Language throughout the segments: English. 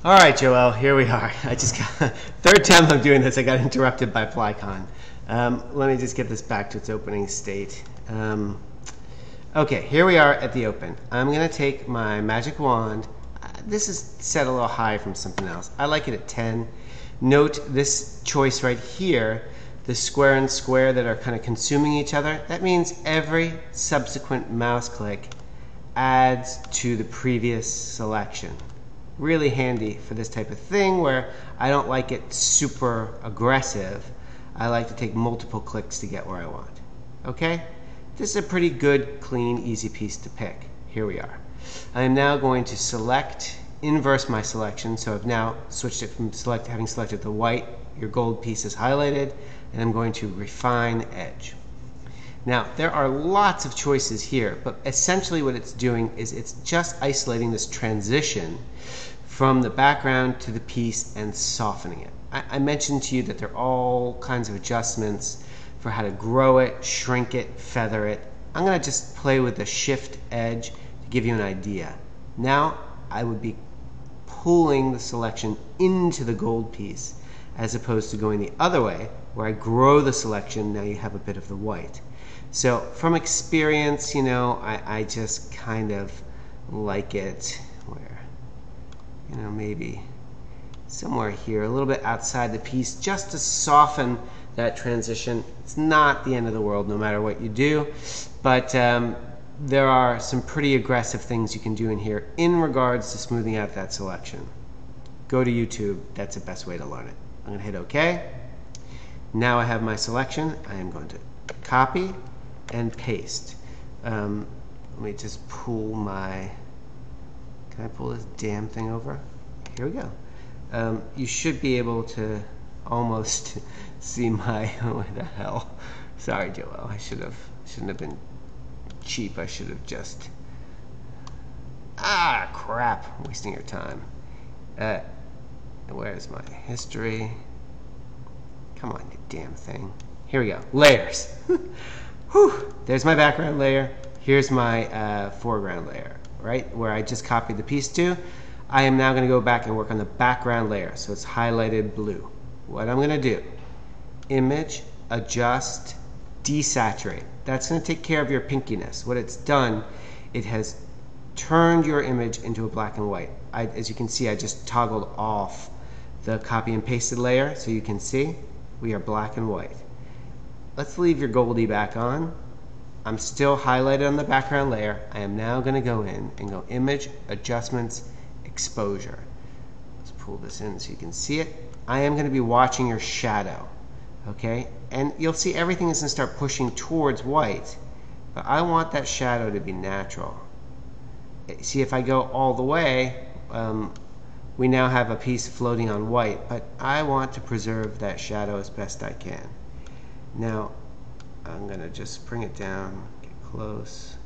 All right, Joel, here we are. I just got, third time I'm doing this, I got interrupted by Flycon. Let me just get this back to its opening state. Okay, here we are at the open. I'm going to take my magic wand. This is set a little high from something else. I like it at 10. Note this choice right here, the square and square that are kind of consuming each other. That means every subsequent mouse click adds to the previous selection. Really handy for this type of thing where I don't like it super aggressive. I like to take multiple clicks to get where I want. Okay? This is a pretty good, clean, easy piece to pick. Here we are. I am now going to select, inverse my selection. So I've now switched it from having selected the white, your gold piece is highlighted, and I'm going to refine edge. Now, there are lots of choices here, but essentially what it's doing is it's just isolating this transition from the background to the piece and softening it. I mentioned to you that there are all kinds of adjustments for how to grow it, shrink it, feather it. I'm going to just play with the shift edge to give you an idea. Now, I would be pulling the selection into the gold piece as opposed to going the other way where I grow the selection, now you have a bit of the white. So from experience, you know, I just kind of like it where, you know, maybe somewhere here, a little bit outside the piece, just to soften that transition. It's not the end of the world no matter what you do, but there are some pretty aggressive things you can do in here in regards to smoothing out that selection. Go to YouTube, that's the best way to learn it. I'm going to hit OK. Now I have my selection. I am going to copy and paste. Let me just pull my, can I pull this damn thing over? Here we go. You should be able to almost see my, what the hell? Sorry, Joel, shouldn't have been cheap. I should have just, crap, I'm wasting your time. Where's my history? Come on, you damn thing. Here we go, layers. Whew. There's my background layer. Here's my foreground layer, right? Where I just copied the piece to. I am now going to go back and work on the background layer. So it's highlighted blue. What I'm going to do, image, adjust, desaturate. That's going to take care of your pinkiness. What it's done, it has turned your image into a black and white. As you can see, I just toggled off the copy and pasted layer so you can see we are black and white. Let's leave your Goldie back on. I'm still highlighted on the background layer. I am now going to go in and go Image, Adjustments, Exposure. Let's pull this in so you can see it. I am going to be watching your shadow, okay? And you'll see everything is going to start pushing towards white, but I want that shadow to be natural. See, if I go all the way, we now have a piece floating on white, but I want to preserve that shadow as best I can. Now, I'm going to just bring it down, get close.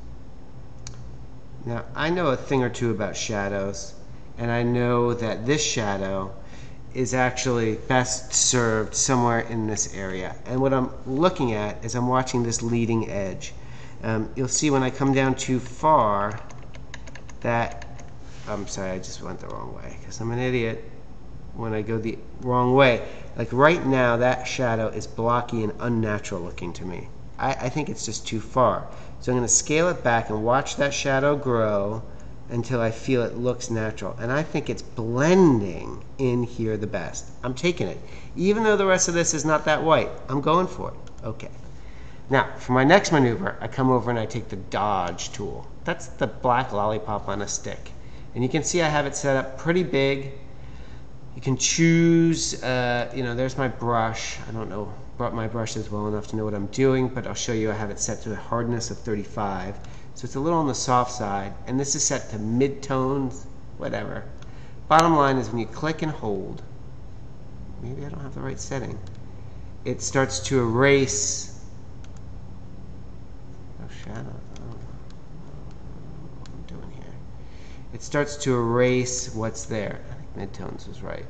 Now, I know a thing or two about shadows, and I know that this shadow is actually best served somewhere in this area. And what I'm looking at is I'm watching this leading edge. You'll see when I come down too far that, I'm sorry, I just went the wrong way because I'm an idiot. When I go the wrong way, like right now, that shadow is blocky and unnatural looking to me. I think it's just too far. So I'm going to scale it back and watch that shadow grow until I feel it looks natural. And I think it's blending in here the best. I'm taking it. Even though the rest of this is not that white, I'm going for it. Okay. Now, for my next maneuver, I come over and I take the Dodge tool. That's the black lollipop on a stick. And you can see I have it set up pretty big. You can choose, you know, there's my brush. I don't know, my brush is well enough to know what I'm doing, but I'll show you I have it set to a hardness of 35. So it's a little on the soft side, and this is set to mid-tones, whatever. Bottom line is when you click and hold, maybe I don't have the right setting, it starts to erase, no shadow, what I'm doing here. It starts to erase what's there. I think mid-tones was right.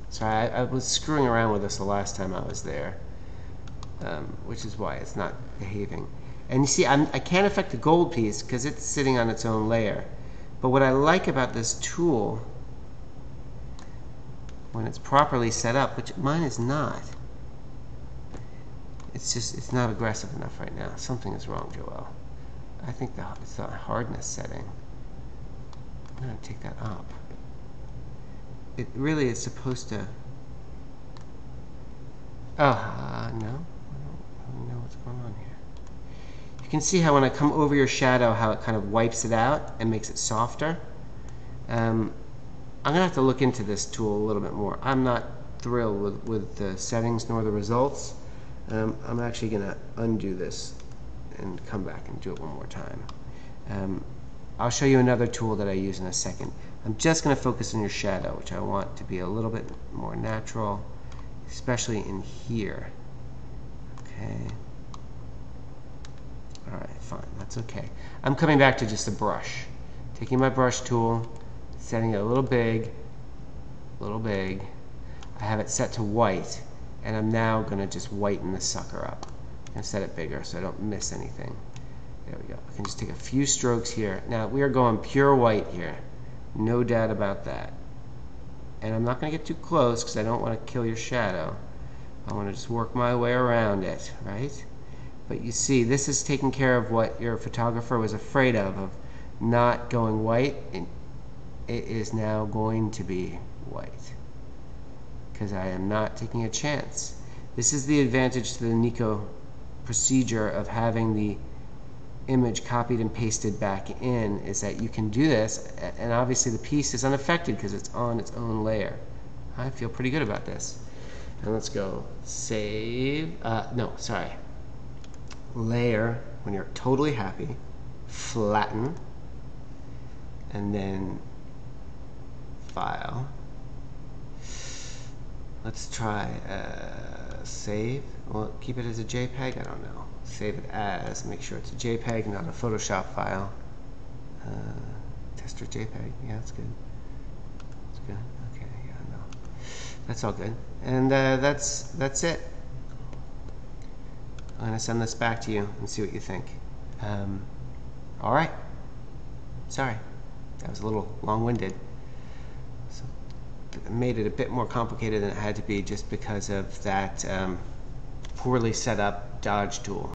So I was screwing around with this the last time I was there, which is why it's not behaving. And you see, I can't affect the gold piece because it's sitting on its own layer. But what I like about this tool when it's properly set up, which mine is not. It's not aggressive enough right now. Something is wrong, Joel. I think it's the hardness setting. I'm going to take that up. It really is supposed to... no. I don't really know what's going on here. You can see how when I come over your shadow, how it kind of wipes it out and makes it softer. I'm going to have to look into this tool a little bit more. I'm not thrilled with the settings nor the results. I'm actually going to undo this and come back and do it one more time. I'll show you another tool that I use in a second. I'm just going to focus on your shadow, which I want to be a little bit more natural, especially in here. Okay. Alright, fine. That's okay. I'm coming back to just a brush. Taking my brush tool, setting it a little big. I have it set to white, and I'm now going to just whiten this sucker up and set it bigger so I don't miss anything. There we go. I can just take a few strokes here. Now we are going pure white here. No doubt about that. And I'm not going to get too close because I don't want to kill your shadow. I want to just work my way around it, right? But you see, this is taking care of what your photographer was afraid of not going white. And it is now going to be white because I am not taking a chance. This is the advantage to the Nico procedure of having the image copied and pasted back in, is that you can do this, and obviously the piece is unaffected because it's on its own layer. I feel pretty good about this. And let's go save, layer, when you're totally happy, flatten, and then file. Let's try save. Well, keep it as a JPEG, I don't know. Save it as, make sure it's a JPEG, not a Photoshop file. Tester JPEG, yeah, that's good. That's good, okay, yeah, no. That's all good. And that's it. I'm gonna send this back to you and see what you think. All right. Sorry, that was a little long-winded. So it made it a bit more complicated than it had to be just because of that poorly set up dodge tool.